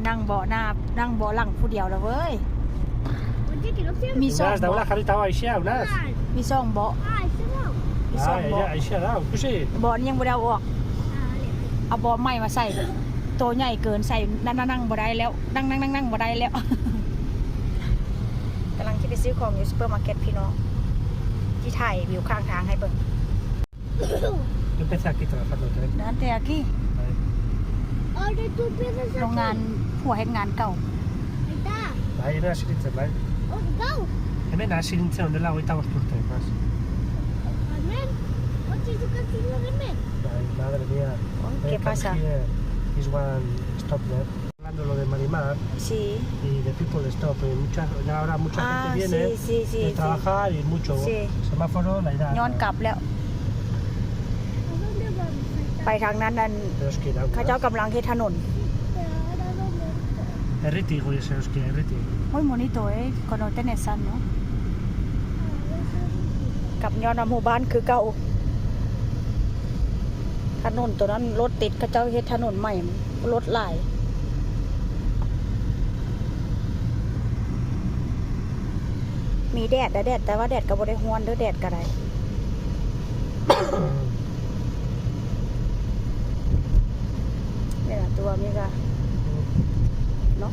นั่งเบาะหน้านั่งเบาะหลังผู้เดียวแล้วเว้ยมีสอง Unas, da una carita va Aisha, unas. มีสองเบาะมีสอง Ah, เบาะ Aisha, da, così. เบาะนี้ยังบ่ได้เอาออกเอาเบาะใหม่มาใส่ตัวใหญ่เกินใส่นั่งบ่ได้แล้วนั่งบ่ได้แล้ว กำลังที่ไปซื้อของอยู่ซูเปอร์มาร์เก็ตพี่น้องที่ถ่ายวิวข้างทางให้เบิ่ง Yo empecé aquí trabajando, ¿eh? นั่นแต่กี้โรงงานผัวเฮ็ดงานเก่า Ahí en la Silince, ¿vale? En la Silince, donde la ahorita vamos por tres más. Ay, madre mía. ¿Qué pasa? Here is one stop there. Hablando lo de Marimar Sí. y de People Stop. Ya ahora mucha gente viene sí, de trabajar y mucho Sí. semáforo, la edad. ย้อนกลับแล้ว ไปทางนั้นนั่น Pero es que ir a เขาเจ้ากำลังเฮ็ดถนน Erriti, güey, se os quiere, Erriti. โอ้ยโมนี่ตัวคอนโดเตเนซันเนาะกับย้อนหมู่บ้านคือเก่าถนนตัวนั้นรถติดเขาเจ้าเฮ็ดถนนใหม่รถหลายมีแดดแต่ว่าแดดก็บ่ได้ฮ้อนเด้อแดดก็ได้นี่ล่ะตัวมีก็เนาะ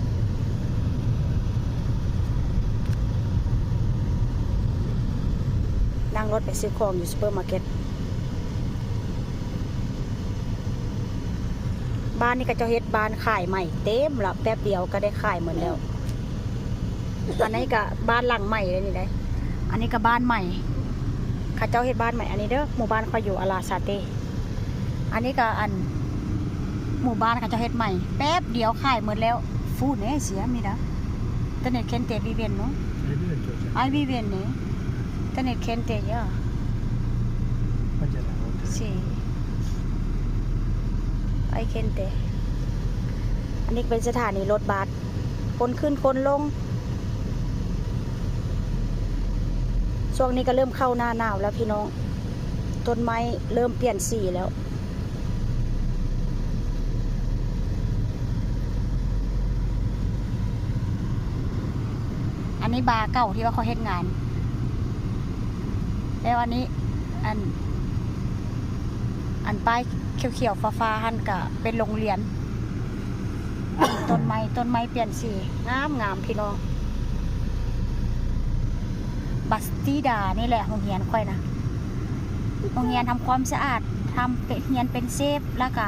นั่งรถไปซื้อของอยู่ซูเปอร์มาร์เก็ตบ้านนี่ก็จะเฮ็ดบ้านขายใหม่เต็มละแป๊บเดียวก็ได้ขายหมดแล้วอันนี้ก็บ้านหลังใหม่เลยนี่ได้อันนี้ก็บ้านใหม่ข้าเจ้าเฮ็ดบ้านใหม่อันนี้เด้อหมู่บ้านเขาอยู่อาลาซาเตอันนี้ก็อันหมู่บ้านเขาเจ้าเฮ็ดใหม่แป๊บเดียวขายหมดแล้วฟูดเนี่ยเสียมีนะตอนนี้เคนเตวิเวนเนาะ Ahí vive entonces. ไอวิเวนเนี่ยตอนนี้เคนเตเยอะ Vaya la otra. Sí.ไอเคนเตอันนี้เป็นสถานีรถบัสคนขึ้นคนลงช่วงนี้ก็เริ่มเข้าหน้าหนาวแล้วพี่น้องต้นไม้เริ่มเปลี่ยนสีแล้วอันนี้บาร์เก่าที่ว่าเขาเฮ็ดงานแล้วอันนี้อันป้ายเขียวๆฟ้าๆหั่นก็เป็นโรงเรียน ต้นไม้เปลี่ยนสีงามพี่น้องบัสติดานี่แหละโรงเรียนค่อยนะโรงเรียนทำความสะอาดทำเป็นเรียนเป็นเซฟแล้วก็